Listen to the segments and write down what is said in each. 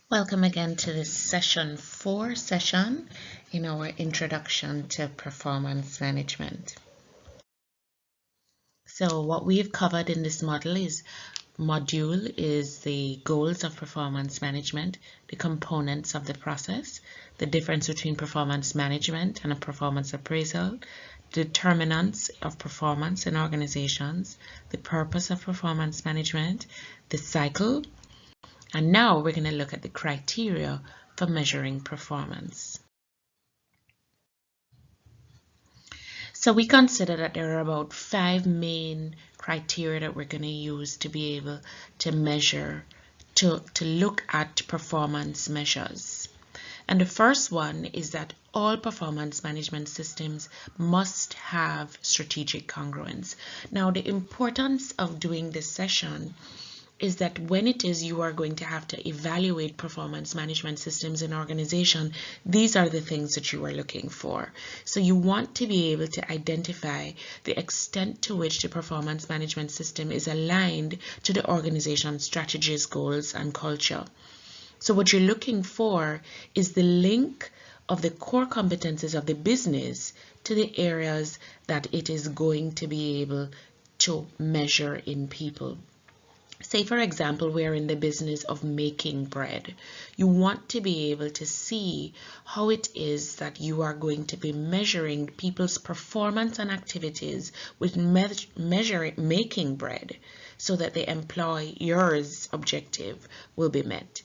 Welcome again to this session 4 session in our introduction to performance management. So what we've covered in this module is the goals of performance management, the components of the process, the difference between performance management and a performance appraisal, determinants of performance in organizations, the purpose of performance management, the cycle. And now we're going to look at the criteria for measuring performance. So we consider that there are about 5 main criteria that we're going to use to be able to measure, to look at performance measures. And the first one is that all performance management systems must have strategic congruence. Now, the importance of doing this session is that when it is you are going to have to evaluate performance management systems in organization, these are the things that you are looking for. So you want to be able to identify the extent to which the performance management system is aligned to the organization's strategies, goals, and culture. So what you're looking for is the link of the core competencies of the business to the areas that it is going to be able to measure in people. Say, for example, we're in the business of making bread. You want to be able to see how it is that you are going to be measuring people's performance and activities with making bread so that the employer's objective will be met.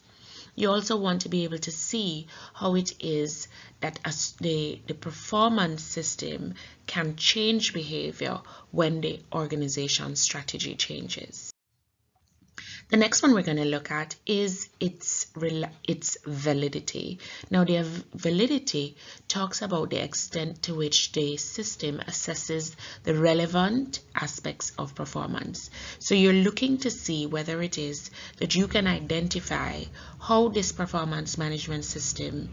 You also want to be able to see how it is that the performance system can change behavior when the organization's strategy changes. The next one we're going to look at is its validity. Now, the validity talks about the extent to which the system assesses the relevant aspects of performance. So you're looking to see whether it is that you can identify how this performance management system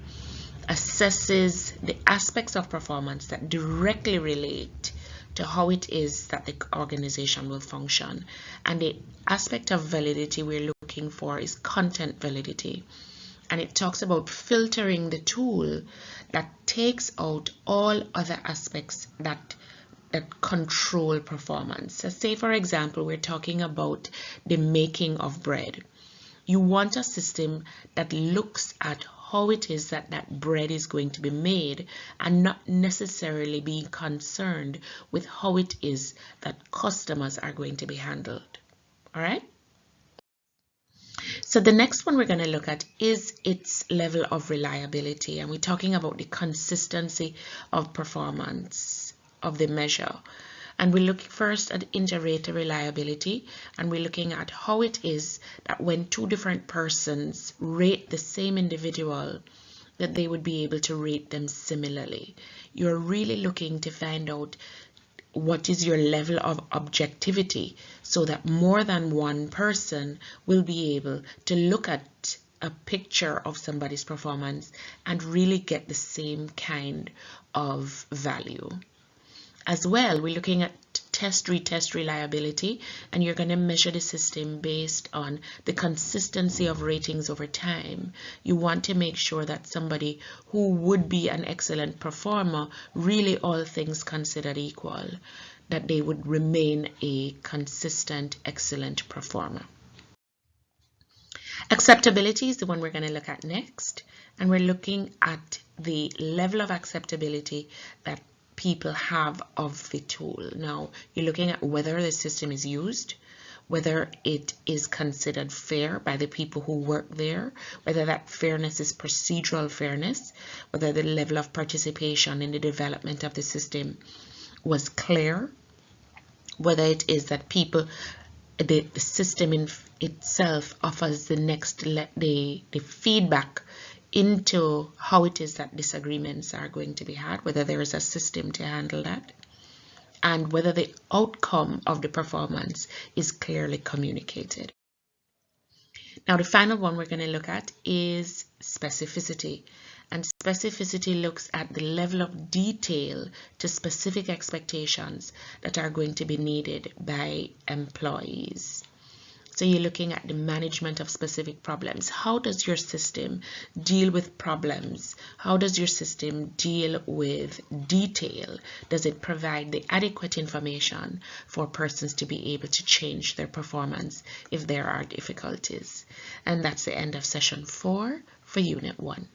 assesses the aspects of performance that directly relate to how it is that the organization will function. And the aspect of validity we're looking for is content validity. And it talks about filtering the tool that takes out all other aspects that control performance. So say, for example, we're talking about the making of bread. You want a system that looks at how it is that bread is going to be made and not necessarily being concerned with how it is that customers are going to be handled. All right? So the next one we're going to look at is its level of reliability, and we're talking about the consistency of performance of the measure. And we're looking first at inter-rater reliability, and we're looking at how it is that when two different persons rate the same individual, that they would be able to rate them similarly. You're really looking to find out what is your level of objectivity so that more than one person will be able to look at a picture of somebody's performance and really get the same kind of value. As well, we're looking at retest reliability, and you're going to measure the system based on the consistency of ratings over time. You want to make sure that somebody who would be an excellent performer, really all things considered equal, that they would remain a consistent, excellent performer. Acceptability is the one we're going to look at next, and we're looking at the level of acceptability that people have of the tool. Now, you're looking at whether the system is used, whether it is considered fair by the people who work there, whether that fairness is procedural fairness, whether the level of participation in the development of the system was clear, whether it is that people, the system in itself offers the feedback into how it is that disagreements are going to be had, whether there is a system to handle that, and whether the outcome of the performance is clearly communicated. Now, the final one we're going to look at is specificity. And specificity looks at the level of detail to specific expectations that are going to be needed by employees. So you're looking at the management of specific problems. How does your system deal with problems? How does your system deal with detail? Does it provide the adequate information for persons to be able to change their performance if there are difficulties? And that's the end of session 4 for Unit 1.